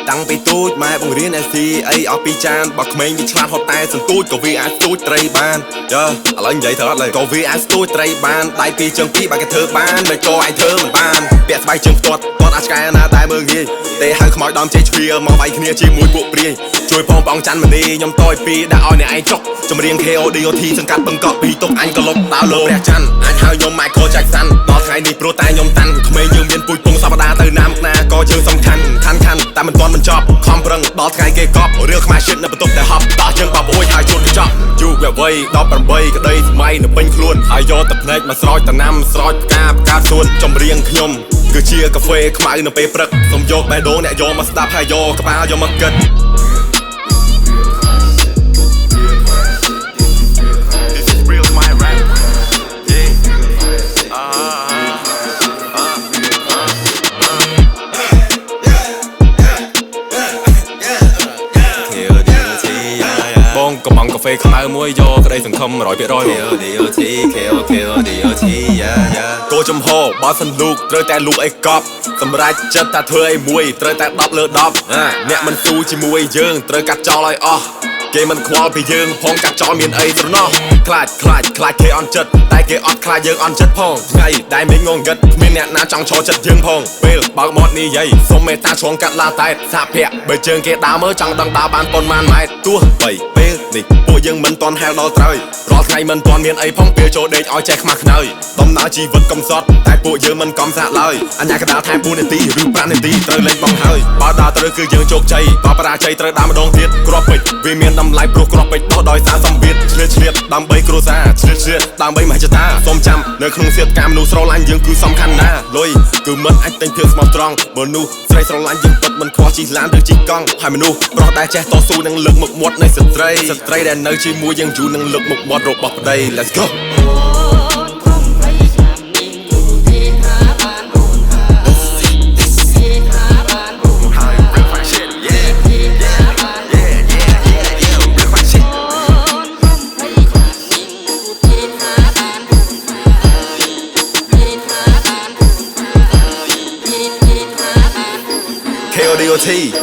តាំងពីទូចម៉ែបង្រៀន SC អីឲ្យពីចានបើក្មេងវាឆ្លាតហត់តែសន្ទូចក៏វាអាចស្ទូចត្រីបានយើឥឡូវនិយាយត្រូវអត់ឡើយក៏វាអាចស្ទូចត្រីបានដៃពីរជើងពីរបើគេធ្វើបានមិនក៏ឯងធ្វើមិនបានពាក់ស្បែកជើងផ្ទាត់គាត់អាចឆ្កែណាតែមើងងាយទេហៅខ្មោចដំជ័យជ្វាមកវាយគ្នាជាមួយពួកព្រាយជួយផងបងច័ន្ទមនីខ្ញុំតយពីដាក់ឲ្យអ្នកឯងចុកចម្រៀង KODOT សង្កាត់បឹងកក់ពីទុកអញក៏លុបដើរលើព្រះច័ន្ទអាចហៅខ្ញុំ Michael Jackson ដល់ថ្ងៃនេះព្រោះតែខ្ញុំតាន់ក្មេងយើងមានពូជពងសប្តាហ៍ទៅណាមកណាក៏យើងសំខាន់ខាន់តែមិនទាន់បញ្ចប់ខំប្រឹងដល់ថ្ងៃគេកប់រឿងខ្មែរជាតិនៅបន្ទប់តែហប់តោះយើងបបអួយហើយជួនកញ្ចក់យូរវ័យ18ក្តីសម័យនៅពេញខ្លួនហើយយកទឹកភ្នែកមកស្រោចតំណាំស្រោចផ្កាផ្កាសួនចម្រៀងខ្ញុំគឺជាកាហ្វេខ្មៅនៅពេលព្រឹកសូមយកបេះដូងអ្នកយកមកស្ដាប់ហើយយកក្បាលយកមកគិតបងកំងកាហ្វេខ្មៅមួយយកក្តីសង្ឃឹម 100% KODOT គោចំហបើសិនលូកត្រូវតែលូកអីកប់សម្រាប់ចិត្តតែធ្វើអីមួយត្រូវតែ10លើ10អ្នកមិនស៊ូជាមួយយើងត្រូវកាត់ចោលឲ្យអស់គេមិនខ្វល់ពីយើងផងកាត់ចោលមានអីត្រណោះខ្លាចគេអន់ចិត្តតែគេអត់ខ្លាចយើងអន់ចិត្តផងថ្ងៃដែលមេងងងឹតគ្មានអ្នកណាចង់ឈរចិត្តយើងផងពេលបើកមាត់នេះយាយសុំមេត្តាឆ្លងកាត់ឡាតែសាភ័ក្របើជើងគេដើរមើលចង់ដឹងដើរបានប៉ុន្មានម៉ែត្រទោះបីពេលនេះពួកយើងមិនទាន់ហែលដល់ត្រើយរាល់ថ្ងៃមិនទាន់មានអីផងពេលចូលដេកឲ្យចេះខ្មាស់ខ្នើយដំណើរជីវិតកំសត់តែពួកយើងមិនកំសាកឡើយអញ្ញាកដាលថែម4នាទីឬ5នាទីត្រូវលេងបងហើយបើដើរត្រូវគឺយើងជោគជ័យបើបរាជ័យត្រូវដើរម្ដងទៀតគ្រាប់ពេជ្រវាមានតម្លៃព្រោះគ្រាប់ពេជ្រដោះដោយសារសម្ពាធឆ្លៀតដើម្បីគ្រួសារឆ្លៀតដើម្បីមហិច្ឆតាសូមចាំនៅក្នុងសៀតកាមមនុស្សស្រឡាញ់យើងគឺសំខាន់ណាស់លុយគឺមិនអាចទិញភាពស្មោះត្រង់មនុស្សស្រីស្រឡាញ់យើងពិតមិនខ្វល់ជិះឡានឬជិះកង់ហើយមនុស្សប្រុសដែលចេះតស៊ូនឹងលើកមុខមាត់នៃស្ត្រីដែលនៅជាមួយយើងយូរនឹងលើកមុខមាត់របស់ប្តី Let's go KODOT